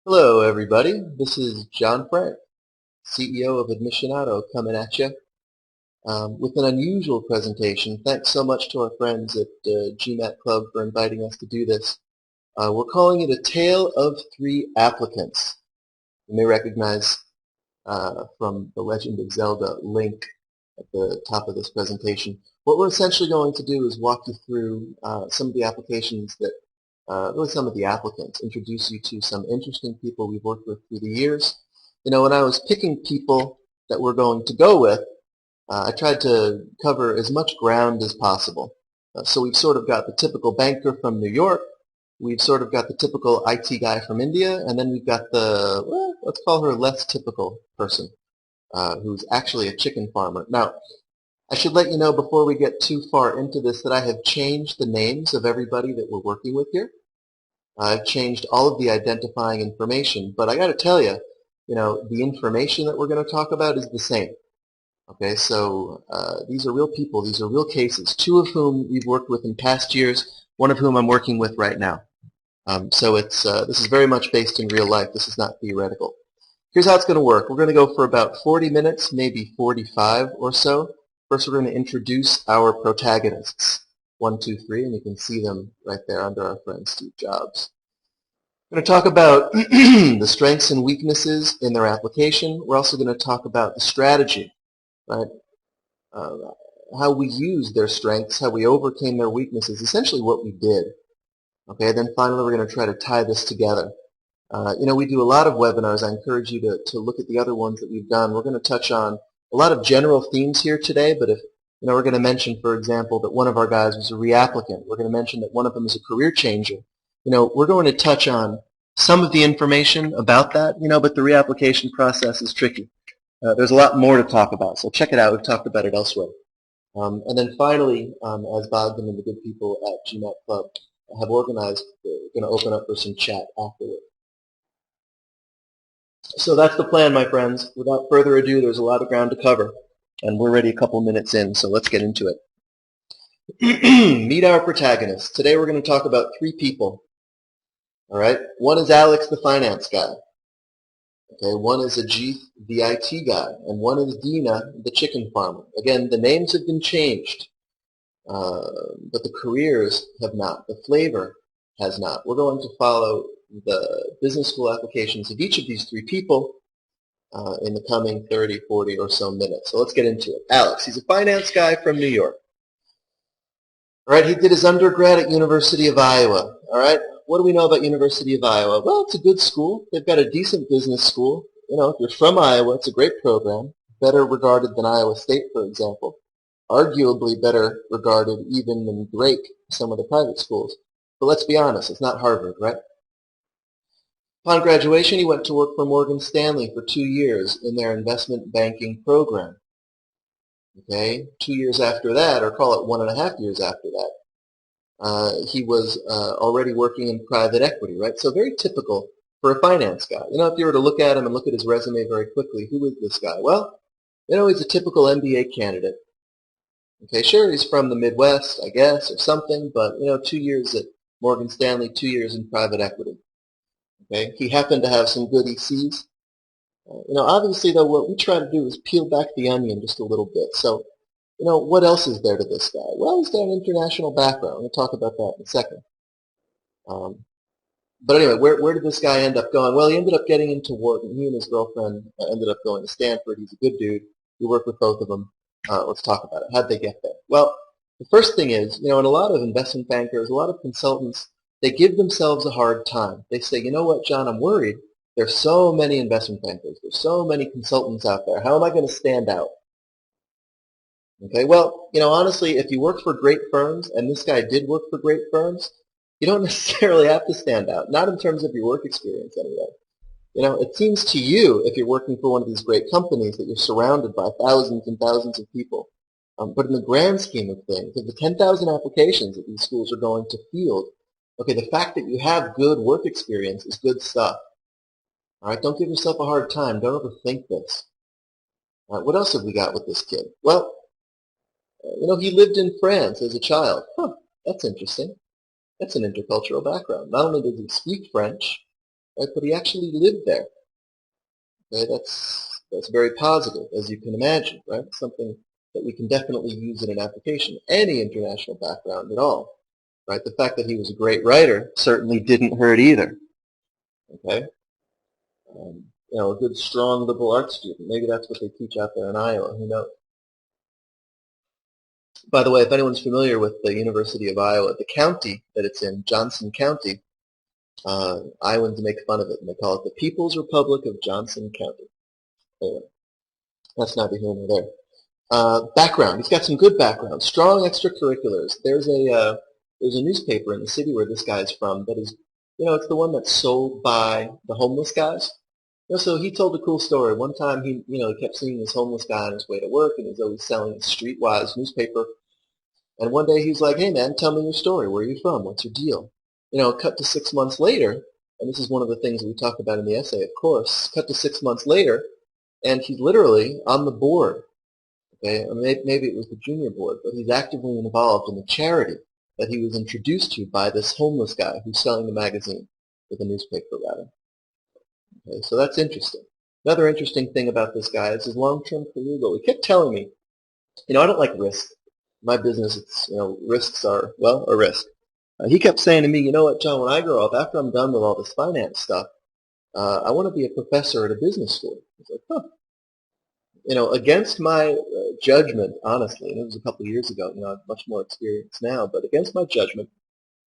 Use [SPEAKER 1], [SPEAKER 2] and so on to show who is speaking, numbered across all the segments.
[SPEAKER 1] Hello everybody, this is John Frank, CEO of Admissionado, coming at you with an unusual presentation. Thanks so much to our friends at GMAT for inviting us to do this. We're calling it A Tale of Three Applicants. You may recognize from the Legend of Zelda link at the top of this presentation. What we're essentially going to do is walk you through some of the applications that really some of the applicants, introduce you to some interesting people we've worked with through the years. You know, when I was picking people that we're going to go with, I tried to cover as much ground as possible. So we've sort of got the typical banker from New York, we've sort of got the typical IT guy from India, and then we've got the, well, let's call her less typical person, who's actually a chicken farmer. Now, I should let you know before we get too far into this that I have changed the names of everybody that we're working with here. I've changed all of the identifying information, but I got to tell you, the information that we're going to talk about is the same. Okay, so these are real people, these are real cases, two of whom we've worked with in past years, one of whom I'm working with right now. So this is very much based in real life. This is not theoretical. Here's how it's going to work. We're going to go for about 40 minutes, maybe 45 or so. First, we're going to introduce our protagonists. 1, 2, 3, and you can see them right there under our friend Steve Jobs. We're going to talk about the strengths and weaknesses in their application. We're also going to talk about the strategy, right? How we used their strengths, how we overcame their weaknesses, essentially what we did. Okay, then finally we're going to try to tie this together. We do a lot of webinars. I encourage you to look at the other ones that we've done. We're going to touch on a lot of general themes here today, but if we're going to mention, for example, that one of our guys was a reapplicant. We're going to mention that one of them is a career changer. We're going to touch on some of the information about that, but the reapplication process is tricky. There's a lot more to talk about, so check it out. We've talked about it elsewhere. And then finally, as Bogdan and the good people at GMAT Club have organized, we're going to open up for some chat afterward. So that's the plan, my friends. Without further ado, there's a lot of ground to cover, and we're already a couple minutes in, so let's get into it. Meet our protagonists. Today we're going to talk about three people. All right. One is Alex, the finance guy. Okay. One is AJEETH, the IT guy, and one is DEANA, the chicken farmer. Again, the names have been changed, but the careers have not. The flavor has not. We're going to follow the business school applications of each of these three people in the coming 30, 40 or so minutes. So let's get into it. Alex, he's a finance guy from New York. All right, he did his undergrad at University of Iowa. All right, what do we know about University of Iowa? Well, it's a good school. They've got a decent business school. If you're from Iowa, it's a great program, better regarded than Iowa State, for example. Arguably better regarded even than Drake, some of the private schools. But let's be honest, it's not Harvard, right? Upon graduation, he went to work for Morgan Stanley for 2 years in their investment banking program. Okay, 2 years after that, or call it 1.5 years after that, he was already working in private equity, right? So very typical for a finance guy. If you were to look at him and look at his resume very quickly, who is this guy? Well, he's a typical MBA candidate. Okay, sure, he's from the Midwest, I guess, or something, but, 2 years at Morgan Stanley, 2 years in private equity. Okay, he happened to have some good ECs. Obviously, though, what we try to do is peel back the onion just a little bit. So, what else is there to this guy? Well, he's got an international background. We'll talk about that in a second. But anyway, where did this guy end up going? Well, he ended up getting into Wharton. He and his girlfriend ended up going to Stanford. He's a good dude. We worked with both of them. Let's talk about it. How'd they get there? Well, the first thing is, in a lot of investment bankers, a lot of consultants, they give themselves a hard time. They say, you know what, John, I'm worried. There's so many investment bankers. There's so many consultants out there. How am I going to stand out? Okay, well, honestly, if you work for great firms, and this guy did work for great firms, you don't necessarily have to stand out, not in terms of your work experience anyway. It seems to you, if you're working for one of these great companies, that you're surrounded by thousands and thousands of people. But in the grand scheme of things, of the 10,000 applications that these schools are going to field, okay, the fact that you have good work experience is good stuff. All right, don't give yourself a hard time. Don't overthink this. All right, what else have we got with this kid? Well, he lived in France as a child. Huh, that's interesting. That's an intercultural background. Not only does he speak French, right? But he actually lived there. Okay, that's very positive, as you can imagine, right? Something that we can definitely use in an application, any international background at all, right? The fact that he was a great writer certainly didn't hurt either. Okay, a good, strong liberal arts student. Maybe that's what they teach out there in Iowa. Who knows? By the way, if anyone's familiar with the University of Iowa, the county that it's in, Johnson County, Iowans make fun of it, and they call it the People's Republic of Johnson County. Anyway, that's neither here nor there. Background. He's got some good background. Strong extracurriculars. There's a newspaper in the city where this guy's from that is, it's the one that's sold by the homeless guys. So he told a cool story. One time he kept seeing this homeless guy on his way to work, and he's always selling a streetwise newspaper. And one day he's like, "Hey man, tell me your story. Where are you from? What's your deal?" Cut to 6 months later, and this is one of the things we talk about in the essay, of course. Cut to 6 months later, and he's literally on the board. Okay, maybe it was the junior board, but he's actively involved in the charity that he was introduced to by this homeless guy who's selling the magazine, with a newspaper rather. Okay, so that's interesting. Another interesting thing about this guy is his long-term career goal. He kept telling me, I don't like risk. My business, it's, risks are, well, a risk. He kept saying to me, "You know what, John, when I grow up, after I'm done with all this finance stuff, I want to be a professor at a business school." I was like, huh. Against my judgment, honestly, and it was a couple of years ago, I have much more experience now, but against my judgment,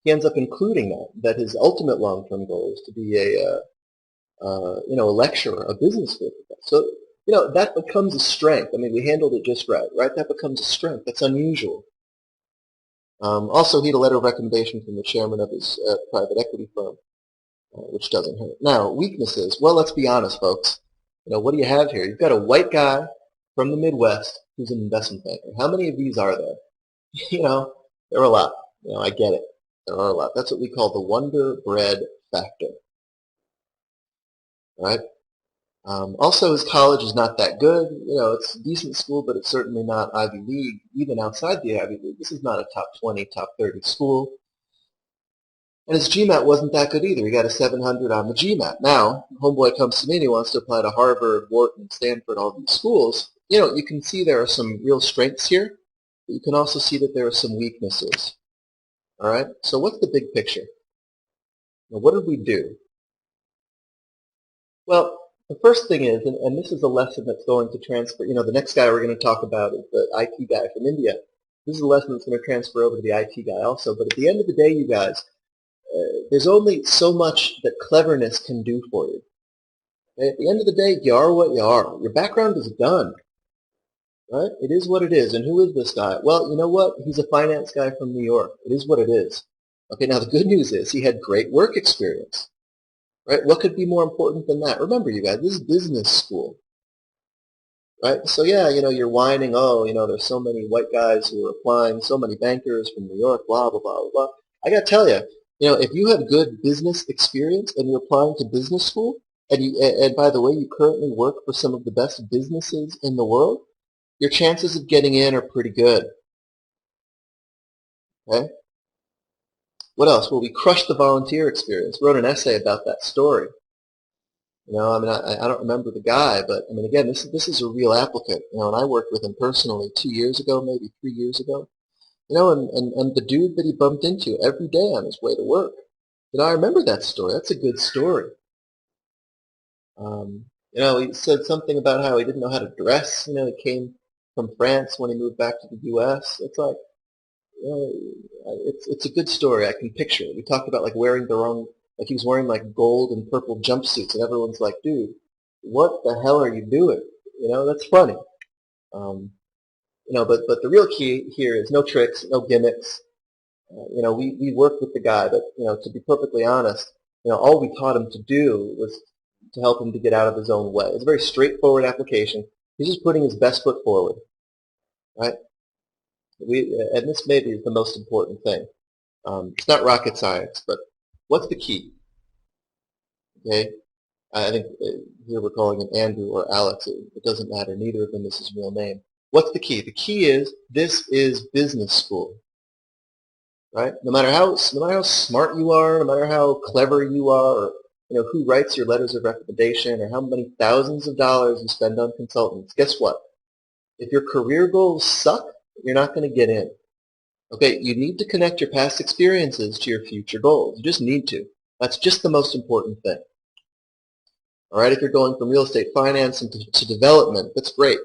[SPEAKER 1] he ends up including that his ultimate long-term goal is to be a lecturer, a business school professor. So, that becomes a strength. I mean, we handled it just right? That becomes a strength. That's unusual. Also, he had a letter of recommendation from the chairman of his private equity firm, which doesn't hurt. Now, weaknesses. Well, let's be honest, folks. What do you have here? You've got a white guy from the Midwest who's an investment banker. How many of these are there? There are a lot. I get it. There are a lot. That's what we call the wonder bread factor. All right? Also, his college is not that good. It's a decent school, but it's certainly not Ivy League, even outside the Ivy League. This is not a top 20, top 30 school. And his GMAT wasn't that good either. He got a 700 on the GMAT. Now, homeboy comes to me and he wants to apply to Harvard, Wharton, Stanford, all these schools. You can see there are some real strengths here, but you can also see that there are some weaknesses. All right? So what's the big picture? Now, what did we do? Well, the first thing is, and this is a lesson that's going to transfer, the next guy we're going to talk about is the IT guy from India. This is a lesson that's going to transfer over to the IT guy also. But at the end of the day, you guys, there's only so much that cleverness can do for you. Okay? At the end of the day, you are what you are. Your background is done. Right? It is what it is. And who is this guy? Well, you know what? He's a finance guy from New York. It is what it is. Okay, now the good news is he had great work experience. Right? What could be more important than that? Remember, you guys, this is business school. Right? So yeah, you're whining, there's so many white guys who are applying, so many bankers from New York, blah, blah, blah, blah. I got to tell you, if you have good business experience and you're applying to business school, and by the way, you currently work for some of the best businesses in the world, your chances of getting in are pretty good. Okay? What else? Well, we crushed the volunteer experience. Wrote an essay about that story. I don't remember the guy, but again, this is a real applicant. And I worked with him personally 2 years ago, maybe 3 years ago. And the dude that he bumped into every day on his way to work. I remember that story. That's a good story. He said something about how he didn't know how to dress. He came from France when he moved back to the U.S. It's like, it's a good story. I can picture it. We talked about wearing the wrong, he was wearing gold and purple jumpsuits, and everyone's like, dude, what the hell are you doing? That's funny. But the real key here is no tricks, no gimmicks. We worked with the guy, but to be perfectly honest, all we taught him to do was to help him to get out of his own way. It's a very straightforward application. He's just putting his best foot forward, right? And this maybe is the most important thing. It's not rocket science, but what's the key? Okay, I think here we're calling him Andrew or Alex. It doesn't matter. Neither of them is his real name. What's the key? The key is this is business school, right? No matter how smart you are, no matter how clever you are, or who writes your letters of recommendation or how many thousands of dollars you spend on consultants. Guess what? If your career goals suck, you're not going to get in. Okay, you need to connect your past experiences to your future goals. You just need to. That's just the most important thing. All right, if you're going from real estate financing to development, that's great.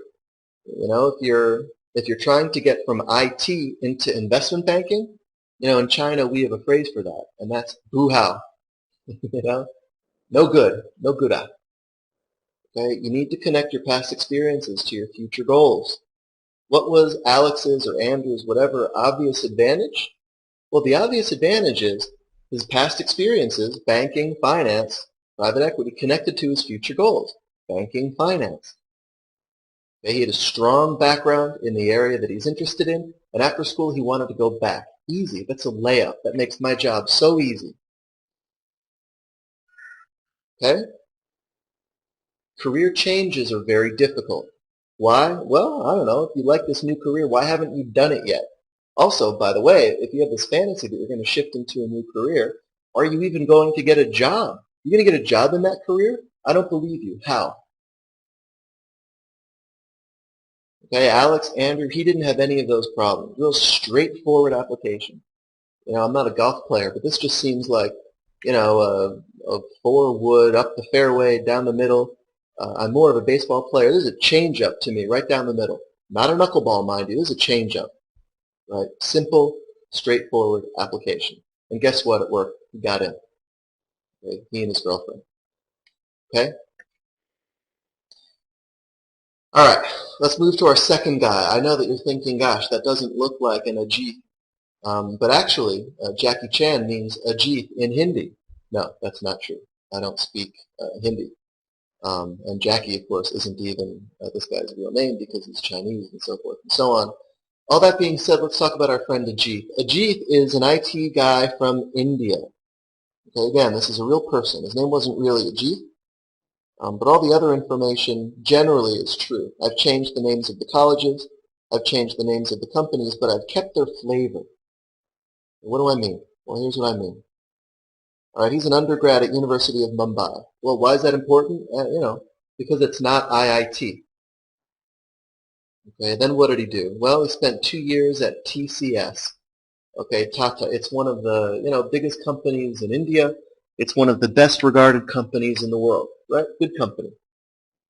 [SPEAKER 1] If you're trying to get from IT into investment banking, in China we have a phrase for that, and that's bu-hao. No good, no good. Okay, you need to connect your past experiences to your future goals. What was Alex's or Andrew's, whatever, obvious advantage? Well, the obvious advantage is his past experiences, banking, finance, private equity, connected to his future goals, banking, finance. Okay, he had a strong background in the area that he's interested in, and after school he wanted to go back. Easy. That's a layup. That makes my job so easy. Okay? Career changes are very difficult. Why? Well, I don't know. If you like this new career, why haven't you done it yet? Also, by the way, if you have this fantasy that you're going to shift into a new career, are you even going to get a job? You're going to get a job in that career? I don't believe you. How? Okay, Alex, Andrew, he didn't have any of those problems. Real straightforward application. I'm not a golf player, but this just seems like, a 4-wood up the fairway, down the middle. I'm more of a baseball player. This is a change-up to me, right down the middle. Not a knuckleball, mind you. This is a change-up. Right? Simple, straightforward application. And guess what? It worked. He got in. Okay? He and his girlfriend. Okay? All right. Let's move to our second guy. I know that you're thinking, gosh, that doesn't look like an AJEETH. But actually, Jackie Chan means AJEETH in Hindi. No, that's not true. I don't speak Hindi. And Jackie, of course, isn't even this guy's real name because he's Chinese and so forth and so on. All that being said, let's talk about our friend AJEETH. AJEETH is an IT guy from India. Okay, again, this is a real person. His name wasn't really AJEETH, but all the other information generally is true. I've changed the names of the colleges, I've changed the names of the companies, but I've kept their flavor. What do I mean? Well, here's what I mean. All right, he's an undergrad at University of Mumbai. Well, why is that important? Because it's not IIT. Okay, then what did he do? Well, he spent 2 years at TCS. Okay, Tata. It's one of the biggest companies in India. It's one of the best regarded companies in the world. Right? Good company.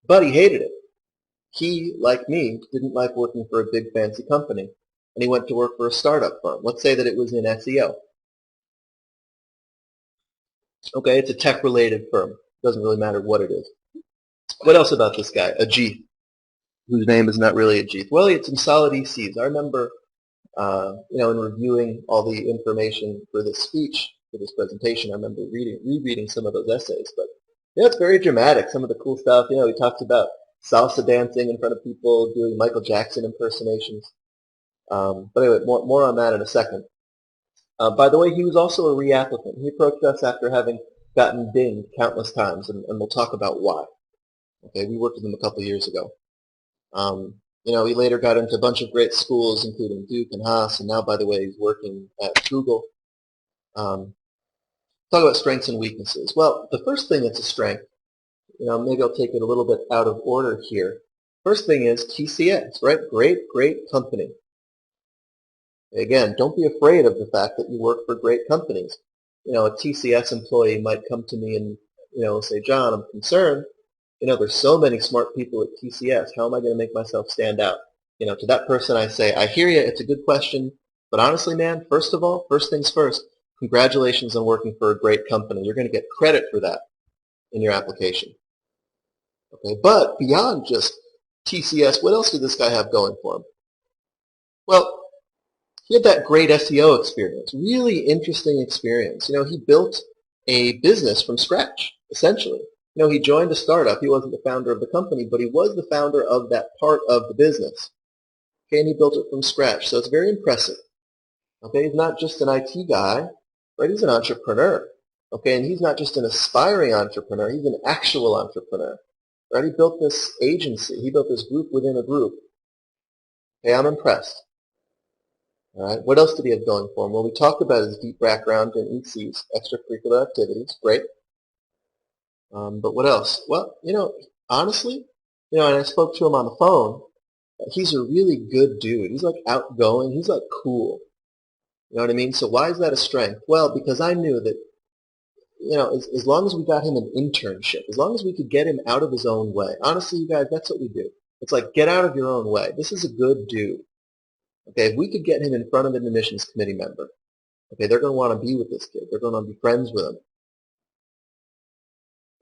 [SPEAKER 1] But he hated it. He, like me, didn't like working for a big fancy company, and he went to work for a startup firm. Let's say that it was in SEO. Okay, it's a tech-related firm. Doesn't really matter what it is. What else about this guy? AJEETH, whose name is not really AJEETH. Well, he had some solid ECs. I remember, in reviewing all the information for this speech, for this presentation, I remember rereading some of those essays. But it's very dramatic. Some of the cool stuff. He talks about salsa dancing in front of people, doing Michael Jackson impersonations. But anyway, more on that in a second. By the way, he was also a reapplicant. He approached us after having gotten dinged countless times, and we'll talk about why. Okay, we worked with him a couple years ago. He later got into a bunch of great schools, including Duke and Haas, and now, by the way, he's working at Google. Talk about strengths and weaknesses. Well, the first thing that's a strength, maybe I'll take it a little bit out of order here. First thing is TCS, right? Great company. Again, don't be afraid of the fact that you work for great companies. A TCS employee might come to me and, say, John, I'm concerned. There's so many smart people at TCS. How am I going to make myself stand out? To that person I say, I hear you, it's a good question, but honestly, man, first things first, congratulations on working for a great company. You're going to get credit for that in your application. Okay, but beyond just TCS, what else did this guy have going for him? Well, he had that great SEO experience, really interesting experience. He built a business from scratch, essentially. He joined a startup. He wasn't the founder of the company, but he was the founder of that part of the business. Okay, and he built it from scratch, so it's very impressive. Okay, he's not just an IT guy, right? He's an entrepreneur. Okay, and he's not just an aspiring entrepreneur. He's an actual entrepreneur. Right? He built this agency. He built this group within a group. Okay, I'm impressed. All right, what else did he have going for him? Well, we talked about his deep background in ECs, extracurricular activities. Great. But what else? Well, honestly, and I spoke to him on the phone. He's a really good dude. He's like outgoing. He's like cool. You know what I mean? So why is that a strength? Well, because I knew that, as long as we got him an internship, as long as we could get him out of his own way. Honestly, you guys, that's what we do. It's like, get out of your own way. This is a good dude. Okay, if we could get him in front of an admissions committee member, okay, they're going to want to be with this kid. They're going to be friends with him.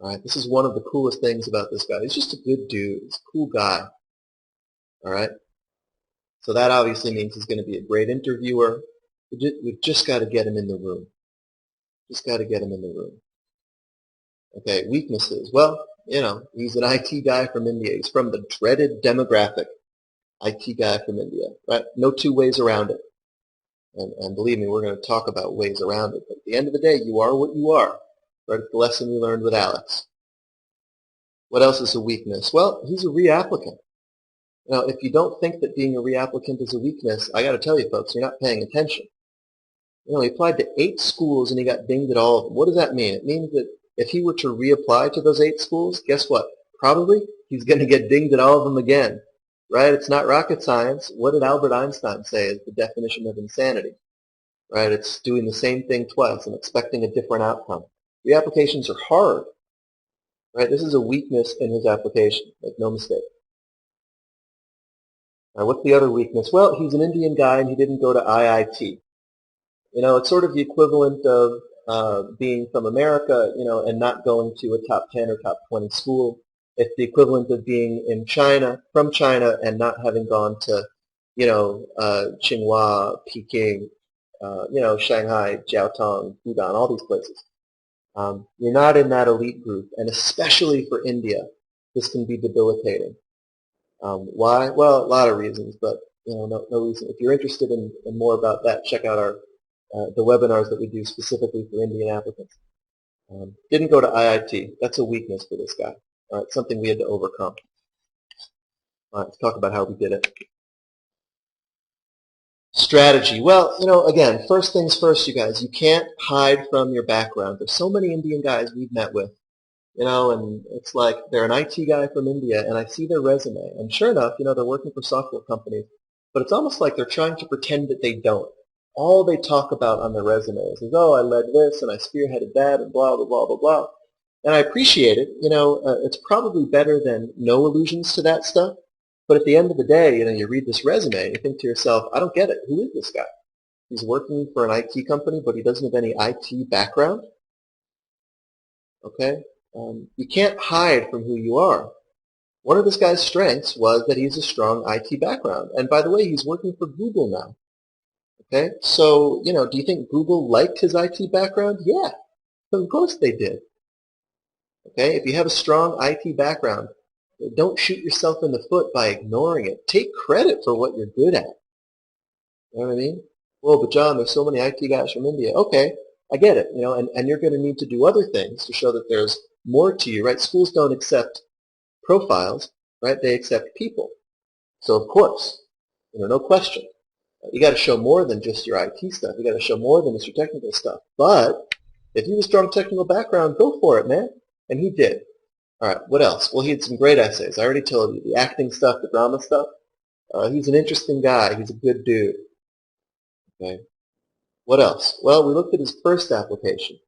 [SPEAKER 1] All right, this is one of the coolest things about this guy. He's just a good dude. He's a cool guy. All right, so that obviously means he's going to be a great interviewer. We've just got to get him in the room. Just got to get him in the room. Okay, weaknesses. Well, he's an IT guy from India. He's from the dreaded demographic. IT guy from India, right? No two ways around it. And believe me, we're going to talk about ways around it. But at the end of the day, you are what you are. Right? It's the lesson we learned with Alex. What else is a weakness? Well, he's a reapplicant. Now, if you don't think that being a reapplicant is a weakness, I got to tell you, folks, you're not paying attention. He applied to 8 schools and he got dinged at all of them. What does that mean? It means that if he were to reapply to those 8 schools, guess what? Probably he's going to get dinged at all of them again. Right? It's not rocket science. What did Albert Einstein say is the definition of insanity? Right? It's doing the same thing twice and expecting a different outcome. Reapplications are hard. Right? This is a weakness in his application. Make no mistake. Now, what's the other weakness? Well, he's an Indian guy and he didn't go to IIT. It's sort of the equivalent of being from America, and not going to a top 10 or top 20 school. It's the equivalent of being in China, from China, and not having gone to, Tsinghua, Peking, Shanghai, Jiaotong, Fudan, all these places. You're not in that elite group, and especially for India, this can be debilitating. Why? Well, a lot of reasons, but no reason. If you're interested in more about that, check out the webinars that we do specifically for Indian applicants. Didn't go to IIT. That's a weakness for this guy. All right, something we had to overcome. All right, let's talk about how we did it. Strategy. Well, again, first things first, you guys. You can't hide from your background. There's so many Indian guys we've met with, and it's like they're an IT guy from India, and I see their resume, and sure enough, they're working for software companies, but it's almost like they're trying to pretend that they don't. All they talk about on their resume is, oh, I led this, and I spearheaded that, and blah, blah, blah, blah, blah. And I appreciate it. It's probably better than no allusions to that stuff. But at the end of the day, you read this resume and you think to yourself, I don't get it. Who is this guy? He's working for an IT company, but he doesn't have any IT background. Okay? You can't hide from who you are. One of this guy's strengths was that he has a strong IT background. And by the way, he's working for Google now. Okay? So, do you think Google liked his IT background? Yeah. Of course they did. Okay? If you have a strong IT background, don't shoot yourself in the foot by ignoring it. Take credit for what you're good at. You know what I mean? Well, but John, there's so many IT guys from India. Okay, I get it. And you're going to need to do other things to show that there's more to you, right? Schools don't accept profiles, right? They accept people. So of course, no question. You got to show more than just your IT stuff. You got to show more than just your technical stuff. But if you have a strong technical background, go for it, man. And he did. All right, what else? Well, he had some great essays. I already told you, the acting stuff, the drama stuff. He's an interesting guy. He's a good dude. Okay. What else? Well, we looked at his first application.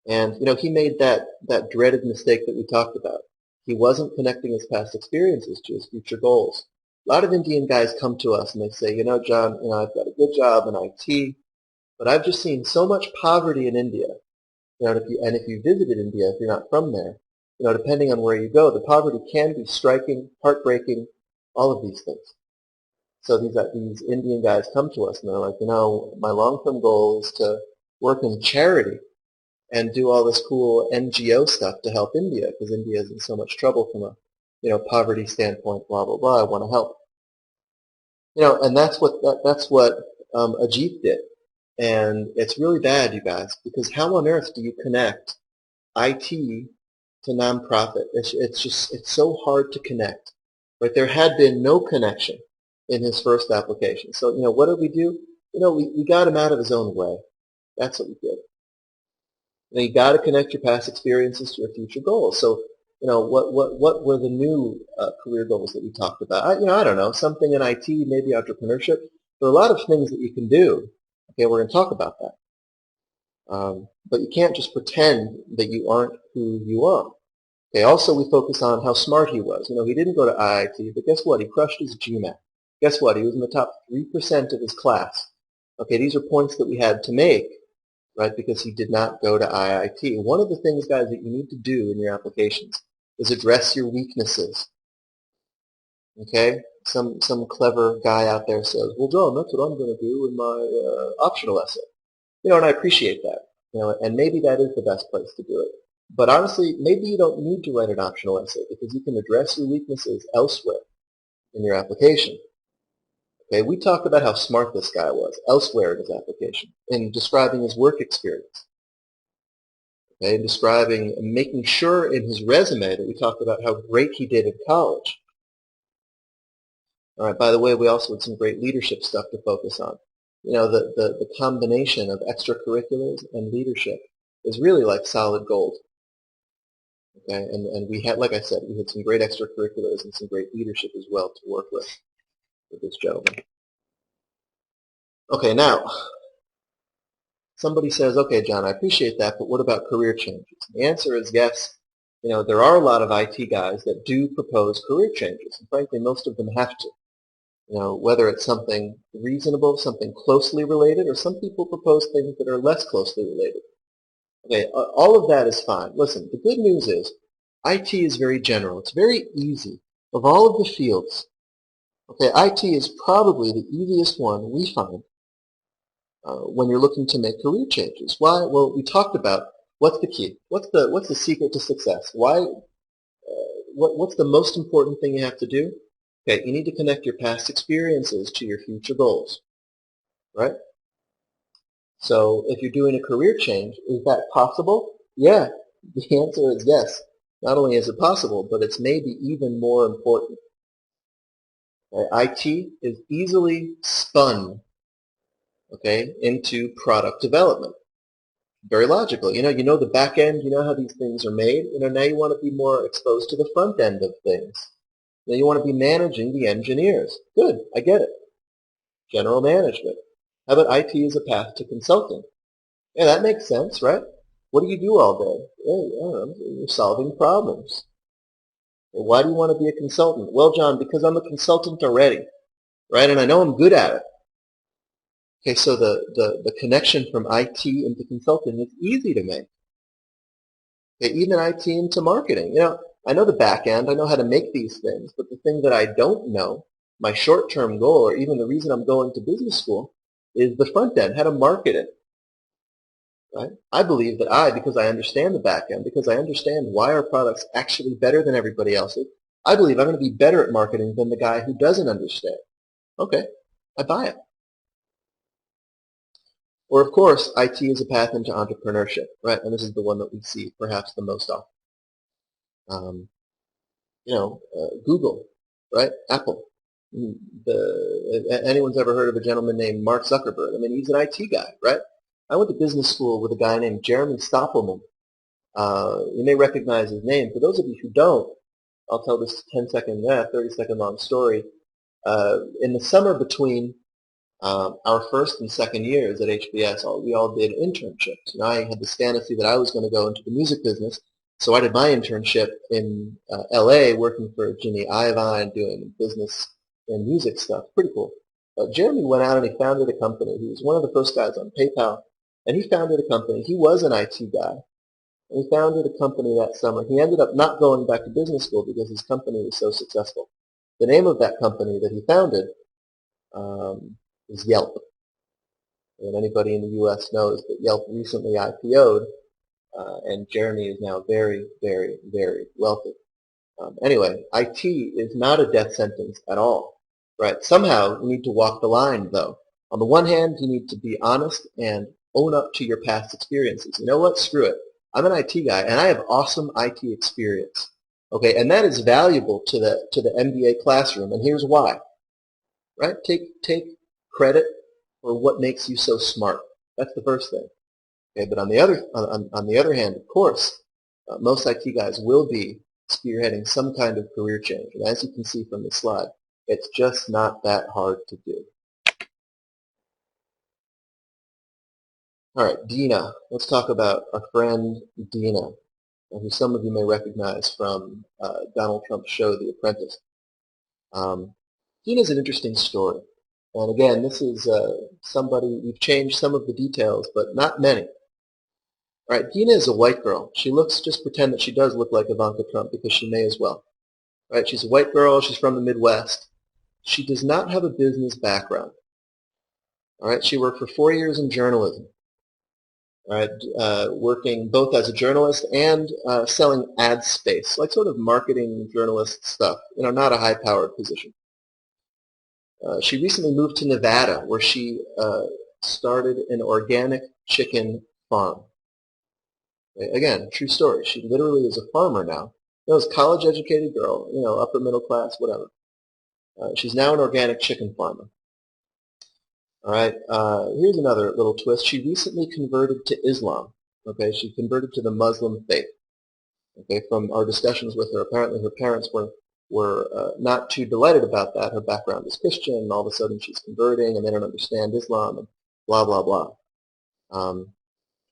[SPEAKER 1] And, he made that dreaded mistake that we talked about. He wasn't connecting his past experiences to his future goals. A lot of Indian guys come to us and they say, John, I've got a good job in IT, but I've just seen so much poverty in India. And if you visited India, if you're not from there, depending on where you go, the poverty can be striking, heartbreaking, all of these things. So these Indian guys come to us and they're like, my long-term goal is to work in charity and do all this cool NGO stuff to help India because India is in so much trouble from a poverty standpoint, blah, blah, blah. I want to help. And that's what AJEETH did. And it's really bad, you guys, because how on earth do you connect IT to nonprofit? It's so hard to connect. Right? There had been no connection in his first application. So, what did we do? We got him out of his own way. That's what we did. Now you got to connect your past experiences to your future goals. So, what were the new career goals that we talked about? I don't know, something in IT, maybe entrepreneurship. There are a lot of things that you can do. Okay, we're going to talk about that. But you can't just pretend that you aren't who you are. Okay, also we focus on how smart he was. He didn't go to IIT, but guess what? He crushed his GMAT. Guess what? He was in the top 3% of his class. Okay, these are points that we had to make, right, because he did not go to IIT. One of the things, guys, that you need to do in your applications is address your weaknesses. Okay? Some clever guy out there says, well, John, that's what I'm going to do in my optional essay. And I appreciate that. And maybe that is the best place to do it. But honestly, maybe you don't need to write an optional essay because you can address your weaknesses elsewhere in your application. Okay, we talked about how smart this guy was elsewhere in his application, in describing his work experience. Okay, in describing and making sure in his resume that we talked about how great he did in college. All right, by the way, we also had some great leadership stuff to focus on. The combination of extracurriculars and leadership is really like solid gold. Okay, and we had, like I said, we had some great extracurriculars and some great leadership as well to work with this gentleman. Okay, now, somebody says, okay, John, I appreciate that, but what about career changes? The answer is yes. There are a lot of IT guys that do propose career changes, and frankly, most of them have to. Whether it's something reasonable, something closely related, or some people propose things that are less closely related. Okay, all of that is fine. Listen, the good news is IT is very general. It's very easy. Of all of the fields, okay, IT is probably the easiest one we find when you're looking to make career changes. Why? Well, we talked about what's the key. What's the secret to success? Why? What's the most important thing you have to do? Okay, you need to connect your past experiences to your future goals, right? So if you're doing a career change, is that possible? Yeah, the answer is yes. Not only is it possible, but it's maybe even more important. IT is easily spun, okay, into product development. Very logical. You know the back end, you know how these things are made. Now you want to be more exposed to the front end of things. Now you want to be managing the engineers. Good, I get it. General management. How about IT as a path to consulting? Yeah, that makes sense, right? What do you do all day? You're solving problems. Well, why do you want to be a consultant? Well, John, because I'm a consultant already, right? And I know I'm good at it. Okay, so the connection from IT into consulting is easy to make. Okay, even IT into marketing. I know the back end. I know how to make these things. But the thing that I don't know, my short-term goal, or even the reason I'm going to business school, is the front end, how to market it. Right? I believe that because I understand the back end, because I understand why our product's actually better than everybody else's, I believe I'm going to be better at marketing than the guy who doesn't understand. Okay, I buy it. Or, of course, IT is a path into entrepreneurship, right? And this is the one that we see perhaps the most often. Google, right? Apple. Anyone's ever heard of a gentleman named Mark Zuckerberg? I mean, he's an IT guy, right? I went to business school with a guy named Jeremy Stoppelman. You may recognize his name. For those of you who don't, I'll tell this 30-second long story. In the summer between our first and second years at HBS, we all did internships. I had this fantasy that I was going to go into the music business, so I did my internship in LA working for Jimmy Iovine doing business and music stuff. Pretty cool. Jeremy went out and he founded a company. He was one of the first guys on PayPal, and he founded a company. He was an IT guy, and he founded a company that summer. He ended up not going back to business school because his company was so successful. The name of that company that he founded is Yelp. And anybody in the U.S. knows that Yelp recently IPO'd, and Jeremy is now very, very, very wealthy. Anyway, IT is not a death sentence at all, right? Somehow you need to walk the line, though. On the one hand, you need to be honest and own up to your past experiences. You know what? Screw it. I'm an IT guy, and I have awesome IT experience. Okay, and that is valuable to the MBA classroom, and here's why. Right? Take credit for what makes you so smart. That's the first thing. Okay, but on the other hand, of course, most IT guys will be spearheading some kind of career change. And as you can see from the slide, it's just not that hard to do. All right, DEANA. Let's talk about our friend DEANA, who some of you may recognize from Donald Trump's show, The Apprentice. DEANA is an interesting story. And again, this is somebody, we've changed some of the details, but not many. All right, DEANA is a white girl. She looks, just pretend that she does look like Ivanka Trump because she may as well. All right, she's a white girl. She's from the Midwest. She does not have a business background. All right, she worked for 4 years in journalism. All right, working both as a journalist and selling ad space, like sort of marketing journalist stuff. You know, not a high-powered position. She recently moved to Nevada, where she started an organic chicken farm. Okay, again, true story. She literally is a farmer now. You know, a college-educated girl, you know, upper middle class, whatever. She's now an organic chicken farmer. All right, here's another little twist. She recently converted to Islam. Okay, she converted to the Muslim faith. Okay, from our discussions with her, apparently her parents were not too delighted about that. Her background is Christian, and all of a sudden she's converting, and they don't understand Islam, and blah, blah, blah.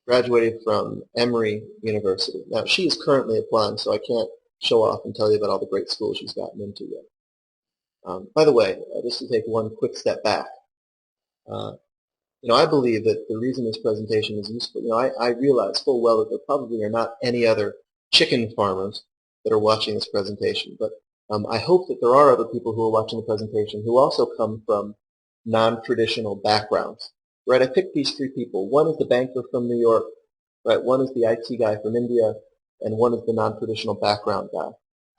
[SPEAKER 1] Graduated from Emory University. Now, she is currently applying, so I can't show off and tell you about all the great schools she's gotten into yet. By the way, just to take one quick step back, you know, I believe that the reason this presentation is useful, you know, I realize full well that there probably are not any other chicken farmers that are watching this presentation, but I hope that there are other people who are watching the presentation who also come from non-traditional backgrounds. Right, I picked these three people. One is the banker from New York, right? One is the IT guy from India, and one is the non-traditional background guy.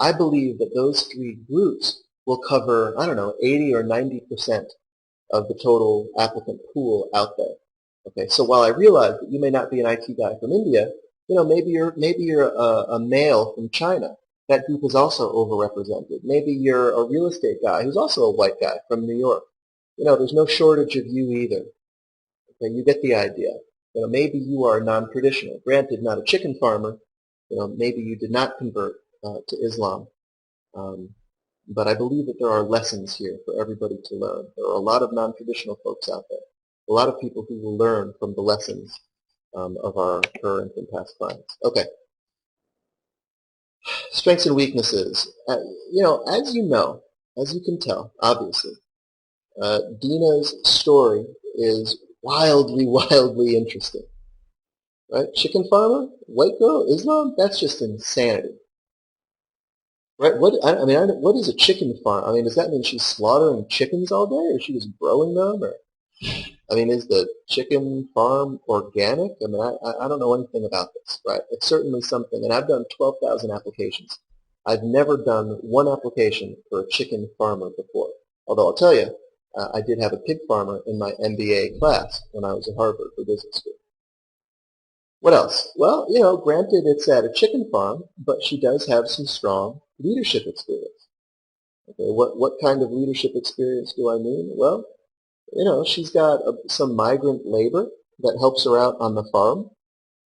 [SPEAKER 1] I believe that those three groups will cover, I don't know, 80 or 90% of the total applicant pool out there. Okay, so while I realize that you may not be an IT guy from India, you know, maybe you're a male from China. That group is also overrepresented. Maybe you're a real estate guy who's also a white guy from New York. You know, there's no shortage of you either. Okay, you get the idea. You know, maybe you are non-traditional. Granted, not a chicken farmer. You know, maybe you did not convert to Islam. But I believe that there are lessons here for everybody to learn. There are a lot of non-traditional folks out there. A lot of people who will learn from the lessons of our current and past clients. Okay. Strengths and weaknesses. You know, as you can tell, obviously, DEANA's story is wildly, wildly interesting. Right? Chicken farmer, white girl, Islam, that's just insanity. Right? What is a chicken farm? I mean, does that mean she's slaughtering chickens all day, or is she just growing them? Or, I mean, is the chicken farm organic? I mean, I don't know anything about this, right? It's certainly something, and I've done 12,000 applications. I've never done one application for a chicken farmer before. Although I'll tell you, I did have a pig farmer in my MBA class when I was at Harvard for business school. What else? Well, you know, granted it's at a chicken farm, but she does have some strong leadership experience. Okay, what kind of leadership experience do I mean? Well, you know, she's got some migrant labor that helps her out on the farm.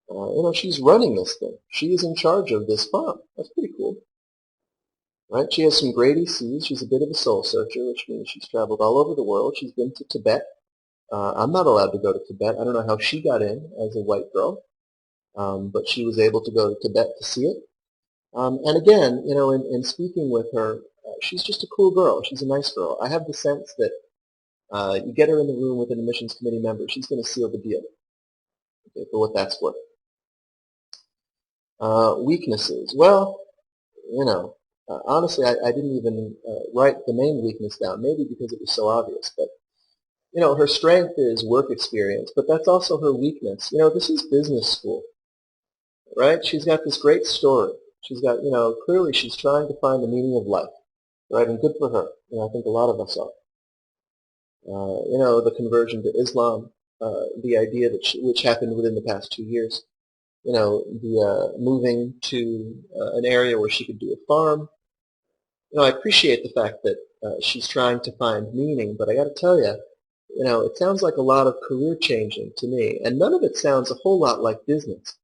[SPEAKER 1] You know, she's running this thing. She is in charge of this farm. That's pretty cool. Right? She has some great ECs. She's a bit of a soul searcher, which means she's traveled all over the world. She's been to Tibet. I'm not allowed to go to Tibet. I don't know how she got in as a white girl, but she was able to go to Tibet to see it. And again, you know, in speaking with her, she's just a cool girl. She's a nice girl. I have the sense that you get her in the room with an admissions committee member, she's going to seal the deal, okay, for what that's worth. Weaknesses. Well, you know, honestly, I didn't even write the main weakness down, maybe because it was so obvious. But, you know, her strength is work experience, but that's also her weakness. You know, this is business school, right? She's got this great story. She's got, you know, clearly she's trying to find the meaning of life, right? And good for her. You know, I think a lot of us are. You know, the conversion to Islam, the idea that which happened within the past 2 years. You know, the moving to an area where she could do a farm. You know, I appreciate the fact that she's trying to find meaning, but I got to tell you, it sounds like a lot of career changing to me, and none of it sounds a whole lot like business.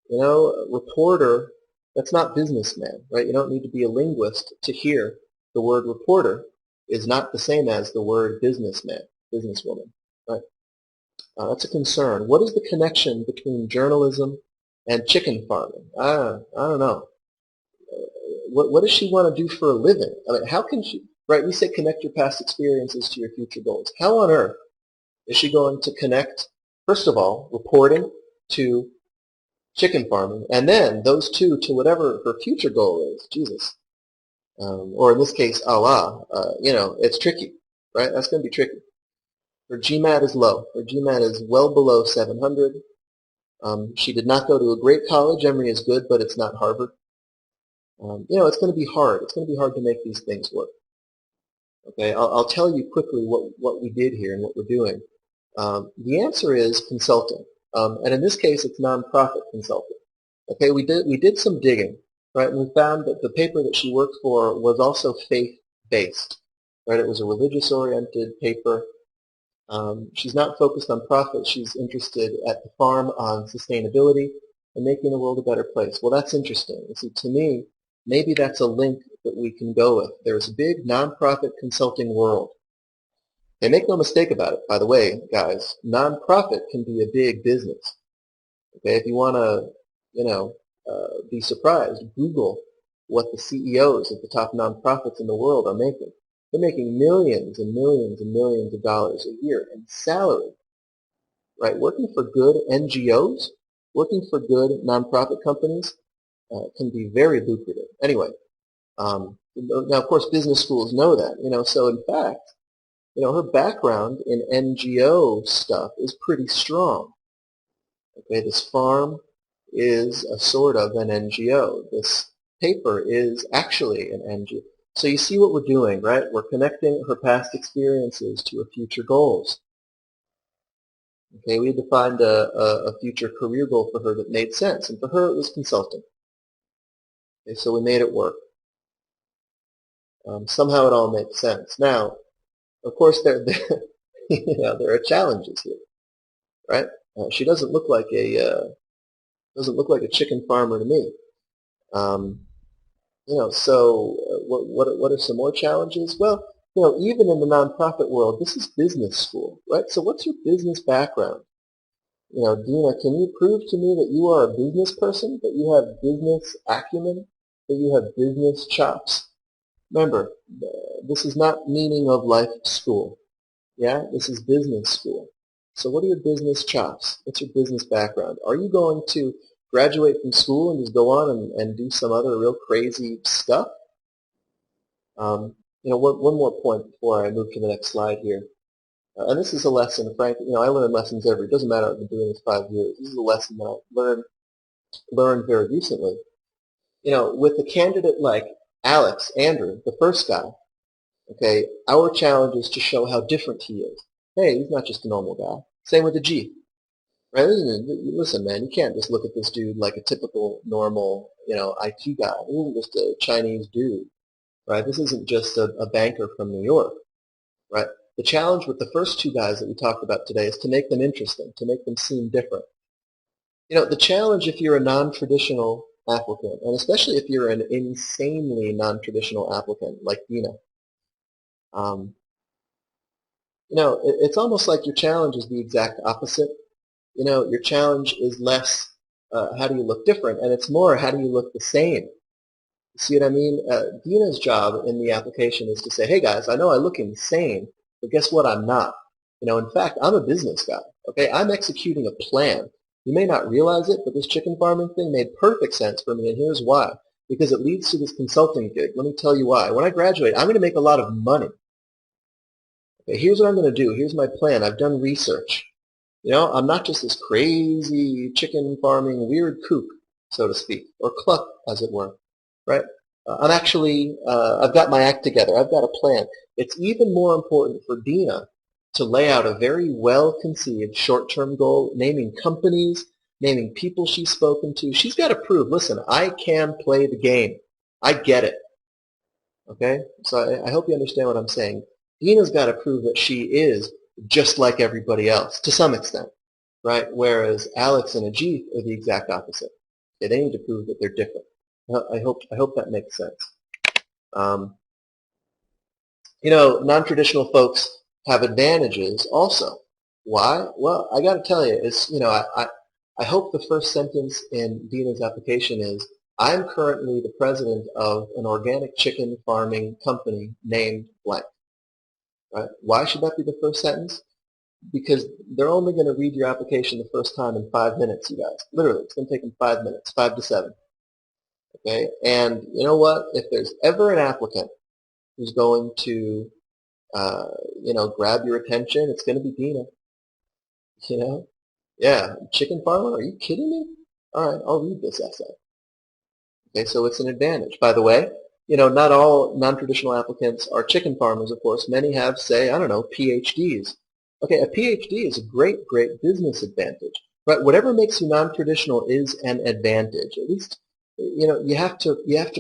[SPEAKER 1] Reporter, that's not businessman, right? You don't need to be a linguist to hear the word reporter is not the same as the word businessman, businesswoman, right? That's a concern. What is the connection between journalism and chicken farming? I don't know. What does she want to do for a living? I mean, how can she, right, we say connect your past experiences to your future goals. How on earth is she going to connect, first of all, reporting to chicken farming, and then those two to whatever her future goal is? Jesus. Or in this case, Allah. It's tricky, right? That's going to be tricky. Her GMAT is low. Her GMAT is well below 700. She did not go to a great college. Emory is good, but it's not Harvard. It's going to be hard. It's going to be hard to make these things work. Okay, I'll tell you quickly what we did here and what we're doing. The answer is consulting, and in this case, it's nonprofit consulting. Okay, we did some digging, right, and we found that the paper that she worked for was also faith-based, right? It was a religious-oriented paper. She's not focused on profit. She's interested at the farm on sustainability and making the world a better place. Well, that's interesting. You see, to me, maybe that's a link that we can go with. There's a big nonprofit consulting world. And make no mistake about it, by the way, guys, nonprofit can be a big business. Okay, if you want to, be surprised, Google what the CEOs of the top nonprofits in the world are making. They're making millions and millions and millions of dollars a year in salary, right? Working for good NGOs, working for good nonprofit companies can be very lucrative. Anyway, now of course business schools know that, so in fact, her background in NGO stuff is pretty strong. Okay, this farm is a sort of an NGO. This paper is actually an NGO. So you see what we're doing, right? We're connecting her past experiences to her future goals. Okay, we defined a future career goal for her that made sense, and for her it was consulting. Okay, so we made it work. Somehow it all makes sense. Now, of course, there are challenges here, right? She doesn't look like a chicken farmer to me. So what are some more challenges? Well, even in the nonprofit world, this is business school, right? So what's your business background? DEANA, can you prove to me that you are a business person, that you have business acumen, that you have business chops? Remember, this is not meaning of life school. Yeah, this is business school. So what are your business chops? What's your business background? Are you going to graduate from school and just go on and do some other real crazy stuff? One more point before I move to the next slide here. And this is a lesson, frankly, I learn lessons it doesn't matter, I've been doing this 5 years. This is a lesson that I learned very recently. With a candidate like Andrew, the first guy, okay, our challenge is to show how different he is. Hey, he's not just a normal guy. Same with the G. Right? Listen, man, you can't just look at this dude like a typical, normal, IT guy. This isn't just a Chinese dude, right? This isn't just a banker from New York, right? The challenge with the first two guys that we talked about today is to make them interesting, to make them seem different. The challenge if you're a non-traditional applicant, and especially if you're an insanely non-traditional applicant like DEANA, it's almost like your challenge is the exact opposite. Your challenge is less how do you look different, and it's more how do you look the same. You see what I mean? DEANA's job in the application is to say, hey guys, I know I look insane, but guess what? I'm not. In fact, I'm a business guy. Okay, I'm executing a plan. You may not realize it, but this chicken farming thing made perfect sense for me, and here's why. Because it leads to this consulting gig. Let me tell you why. When I graduate, I'm going to make a lot of money. Okay, here's what I'm going to do. Here's my plan. I've done research. I'm not just this crazy chicken farming weird kook, so to speak, or cluck, as it were, right? I've got my act together. I've got a plan. It's even more important for DEANA to lay out a very well-conceived short-term goal, naming companies, naming people she's spoken to. She's got to prove, listen, I can play the game. I get it. Okay? So I hope you understand what I'm saying. DEANA's got to prove that she is just like everybody else to some extent, right? Whereas Alex and AJEETH are the exact opposite. Okay, they need to prove that they're different. I hope that makes sense. Non-traditional folks have advantages also. Why? Well, I got to tell you, I hope the first sentence in DEANA's application is, I'm currently the president of an organic chicken farming company named blank. Right? Why should that be the first sentence? Because they're only going to read your application the first time in 5 minutes, you guys. Literally, it's going to take them 5 minutes, 5 to 7. Okay? And you know what? If there's ever an applicant who's going to, grab your attention, it's going to be DEANA. Yeah, chicken farmer, are you kidding me? All right, I'll read this essay. Okay, so it's an advantage. By the way, not all non-traditional applicants are chicken farmers, of course. Many have, say, I don't know, PhDs. Okay, a PhD is a great, great business advantage. Right? Whatever makes you non-traditional is an advantage. At least, you have to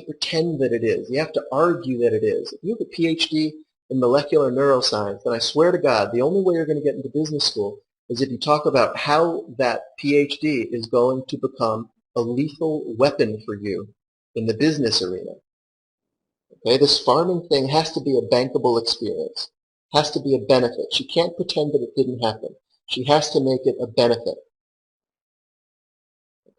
[SPEAKER 1] pretend that it is. You have to argue that it is. If you have a PhD in molecular neuroscience, then I swear to God, the only way you're going to get into business school is if you talk about how that PhD is going to become a lethal weapon for you in the business arena. Okay, this farming thing has to be a bankable experience, has to be a benefit. She can't pretend that it didn't happen. She has to make it a benefit.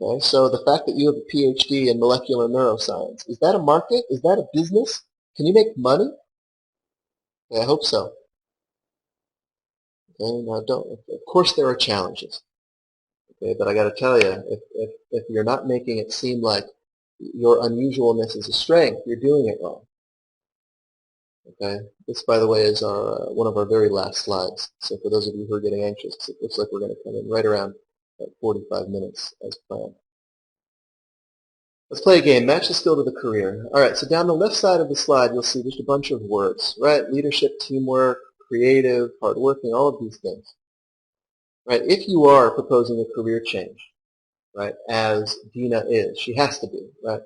[SPEAKER 1] Okay, so the fact that you have a PhD in molecular neuroscience, is that a market? Is that a business? Can you make money? Okay, I hope so. Okay, now of course there are challenges. Okay, but I got to tell you, if you're not making it seem like your unusualness is a strength, you're doing it wrong. Okay, this, by the way, is one of our very last slides. So for those of you who are getting anxious, it looks like we're going to come in right around 45 minutes as planned. Let's play a game. Match the skill to the career. All right, so down the left side of the slide, you'll see just a bunch of words, right? Leadership, teamwork, creative, hardworking, all of these things. Right? If you are proposing a career change, right, as DEANA is, she has to be, right?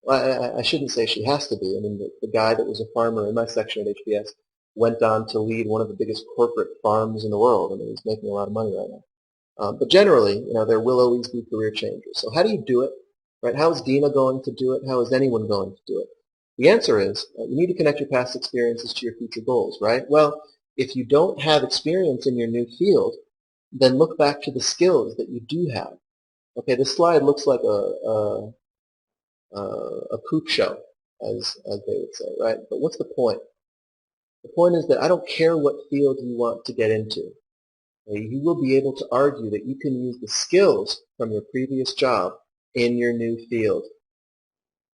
[SPEAKER 1] Well, I shouldn't say she has to be. I mean, the guy that was a farmer in my section at HBS went on to lead one of the biggest corporate farms in the world, and he's making a lot of money right now. But generally, there will always be career changes. So how do you do it? Right? How is DEANA going to do it? How is anyone going to do it? The answer is you need to connect your past experiences to your future goals, right? Well, if you don't have experience in your new field, then look back to the skills that you do have. Okay, this slide looks like a poop show, as they would say, right? But what's the point? The point is that I don't care what field you want to get into. Okay? You will be able to argue that you can use the skills from your previous job in your new field.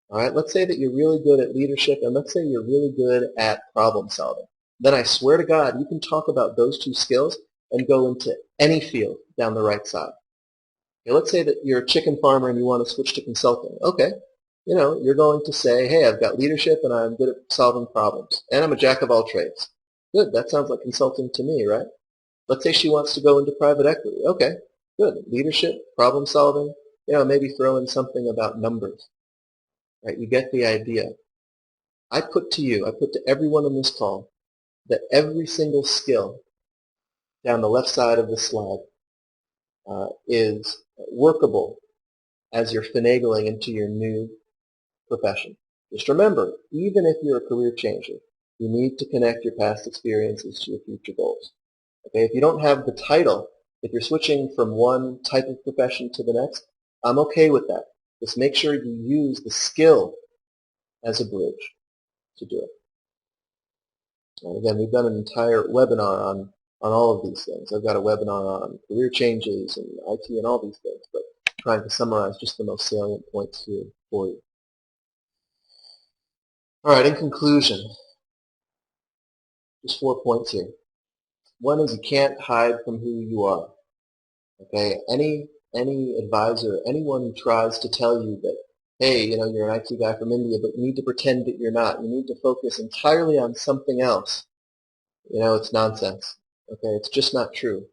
[SPEAKER 1] All right, let's say that you're really good at leadership, and let's say you're really good at problem solving. Then I swear to God, you can talk about those two skills and go into any field down the right side. Okay, let's say that you're a chicken farmer and you want to switch to consulting. Okay, you're going to say, hey, I've got leadership and I'm good at solving problems, and I'm a jack of all trades. Good, that sounds like consulting to me, right? Let's say she wants to go into private equity. Okay, good, leadership, problem solving, maybe throw in something about numbers. Right, you get the idea. I put to everyone on this call that every single skill down the left side of the slide is workable as you're finagling into your new profession. Just remember, even if you're a career changer, you need to connect your past experiences to your future goals. Okay, if you don't have the title, if you're switching from one type of profession to the next, I'm okay with that. Just make sure you use the skill as a bridge to do it. And again, we've done an entire webinar on all of these things. I've got a webinar on career changes and IT and all these things, but trying to summarize just the most salient points here for you. All right, in conclusion, just 4 points here. One is you can't hide from who you are. Okay, any advisor, anyone who tries to tell you that, hey, you're an IT guy from India, but you need to pretend that you're not. You need to focus entirely on something else. It's nonsense. Okay, it's just not true.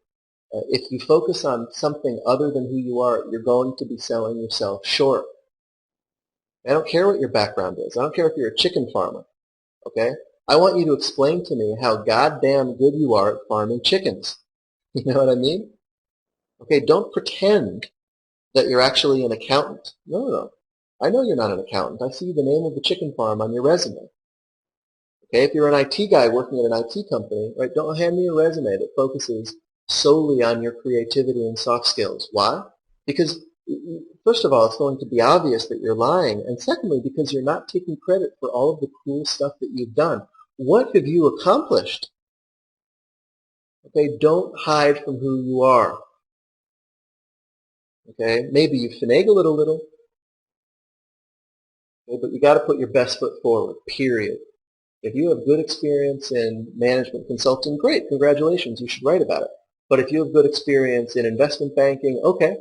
[SPEAKER 1] If you focus on something other than who you are, you're going to be selling yourself short. I don't care what your background is. I don't care if you're a chicken farmer. Okay, I want you to explain to me how goddamn good you are at farming chickens. You know what I mean? Okay, don't pretend that you're actually an accountant. No. I know you're not an accountant. I see the name of the chicken farm on your resume. Okay, if you're an IT guy working at an IT company, right, don't hand me a resume that focuses solely on your creativity and soft skills. Why? Because, first of all, it's going to be obvious that you're lying, and secondly, because you're not taking credit for all of the cool stuff that you've done. What have you accomplished? Okay, don't hide from who you are. Okay, maybe you finagle it a little, okay, but you got to put your best foot forward, period. If you have good experience in management consulting, great, congratulations, you should write about it. But if you have good experience in investment banking, okay,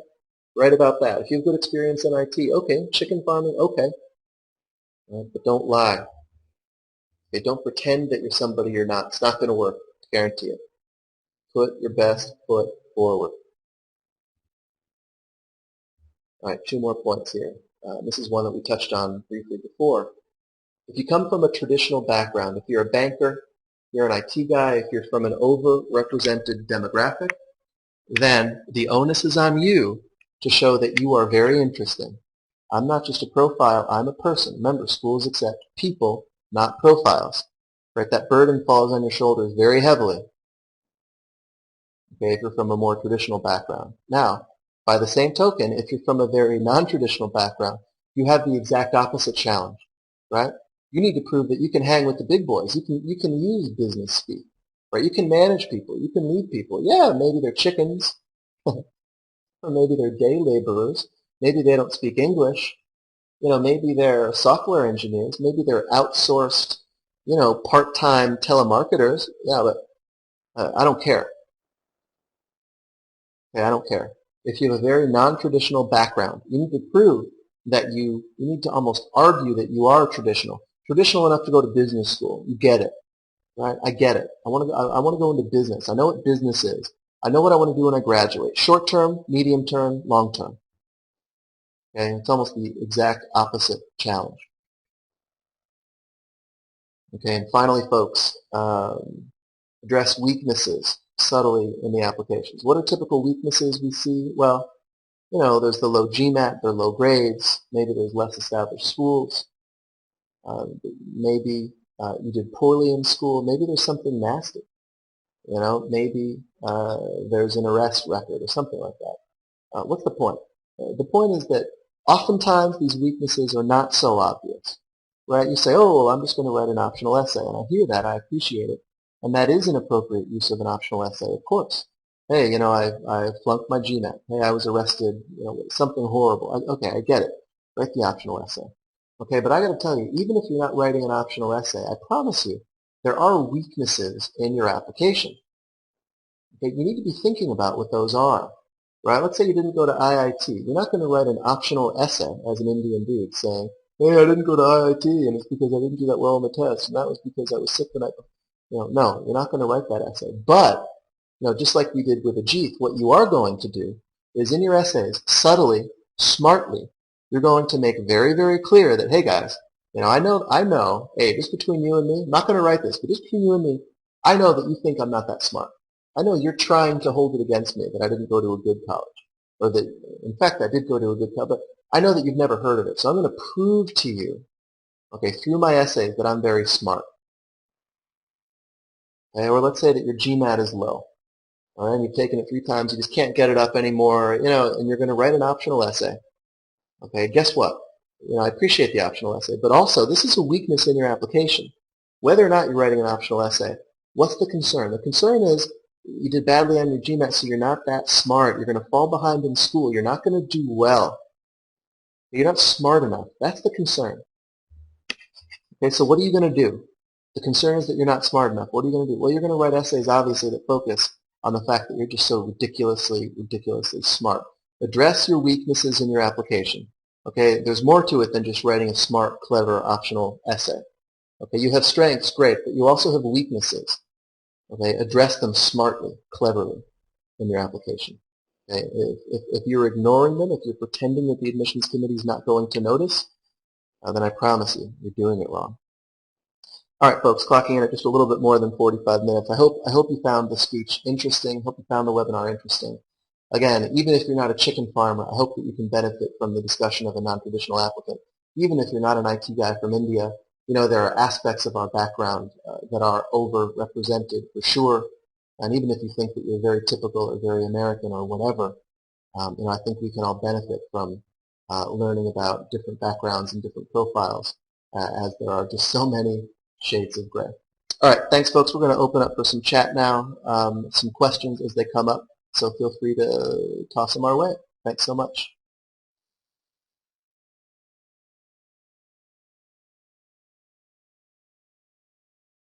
[SPEAKER 1] write about that. If you have good experience in IT, okay, chicken farming, okay. But don't lie. Okay, don't pretend that you're somebody you're not. It's not going to work, I guarantee it. Put your best foot forward. All right, 2 more points here. This is one that we touched on briefly before. If you come from a traditional background, if you're a banker, you're an IT guy, if you're from an overrepresented demographic, then the onus is on you to show that you are very interesting. I'm not just a profile, I'm a person. Remember, schools accept people, not profiles. Right? That burden falls on your shoulders very heavily, okay, if you're from a more traditional background. Now, by the same token, if you're from a very non-traditional background, you have the exact opposite challenge, right? You need to prove that you can hang with the big boys. You can use business speak, right? You can manage people. You can lead people. Yeah, maybe they're chickens, or maybe they're day laborers. Maybe they don't speak English. You know, maybe they're software engineers. Maybe they're outsourced, you know, part-time telemarketers. Yeah, but I don't care. Okay, I don't care. If you have a very non-traditional background, you need to prove that you need to almost argue that you are traditional. Traditional enough to go to business school. You get it, right? I get it. I want to go into business. I know what business is. I know what I want to do when I graduate. Short term, medium term, long term. Okay, it's almost the exact opposite challenge. Okay, and finally, folks, address weaknesses subtly in the applications. What are typical weaknesses we see? Well, you know, there's the low GMAT, there are low grades, maybe there's less established schools, maybe you did poorly in school, maybe there's something nasty, you know, maybe there's an arrest record or something like that. What's the point? The point is that oftentimes these weaknesses are not so obvious, right? You say, oh, well, I'm just going to write an optional essay, and I hear that, I appreciate it, and that is an appropriate use of an optional essay, of course. Hey, you know, I flunked my GMAT. Hey, I was arrested, you know, something horrible. Okay, I get it. Write the optional essay. Okay, but I got to tell you, even if you're not writing an optional essay, I promise you, there are weaknesses in your application. Okay, you need to be thinking about what those are. Right? Let's say you didn't go to IIT. You're not going to write an optional essay as an Indian dude saying, hey, I didn't go to IIT, and it's because I didn't do that well on the test, and that was because I was sick the night before. You know, no, you're not going to write that essay. But you know, just like we did with AJEETH, what you are going to do is in your essays, subtly, smartly, you're going to make very, very clear that, hey guys, you know, I know, hey, just between you and me, I'm not going to write this, but just between you and me, I know that you think I'm not that smart. I know you're trying to hold it against me that I didn't go to a good college, or that, in fact, I did go to a good college, but I know that you've never heard of it, so I'm going to prove to you, okay, through my essays that I'm very smart. Okay, or let's say that your GMAT is low. All right, you've taken it 3 times, you just can't get it up anymore, you know, and you're going to write an optional essay. Okay, guess what? You know, I appreciate the optional essay, but also this is a weakness in your application. Whether or not you're writing an optional essay, what's the concern? The concern is you did badly on your GMAT, so you're not that smart. You're going to fall behind in school. You're not going to do well. You're not smart enough. That's the concern. Okay, so what are you going to do? The concern is that you're not smart enough. What are you going to do? Well, you're going to write essays, obviously, that focus on the fact that you're just so ridiculously smart. Address your weaknesses in your application. Okay, there's more to it than just writing a smart, clever, optional essay. Okay, you have strengths, great, but you also have weaknesses. Okay, address them smartly, cleverly in your application. Okay, if you're ignoring them, if you're pretending that the admissions committee is not going to notice, then I promise you, you're doing it wrong. All right, folks, clocking in at just a little bit more than 45 minutes. I hope you found the speech interesting. Hope you found the webinar interesting. Again, even if you're not a chicken farmer, I hope that you can benefit from the discussion of a non-traditional applicant. Even if you're not an IT guy from India, there are aspects of our background that are overrepresented for sure. And even if you think that you're very typical or very American or whatever, I think we can all benefit from learning about different backgrounds and different profiles, as there are just so many shades of gray. All right, thanks, folks. We're going to open up for some chat now, some questions as they come up, so feel free to toss them our way. Thanks so much.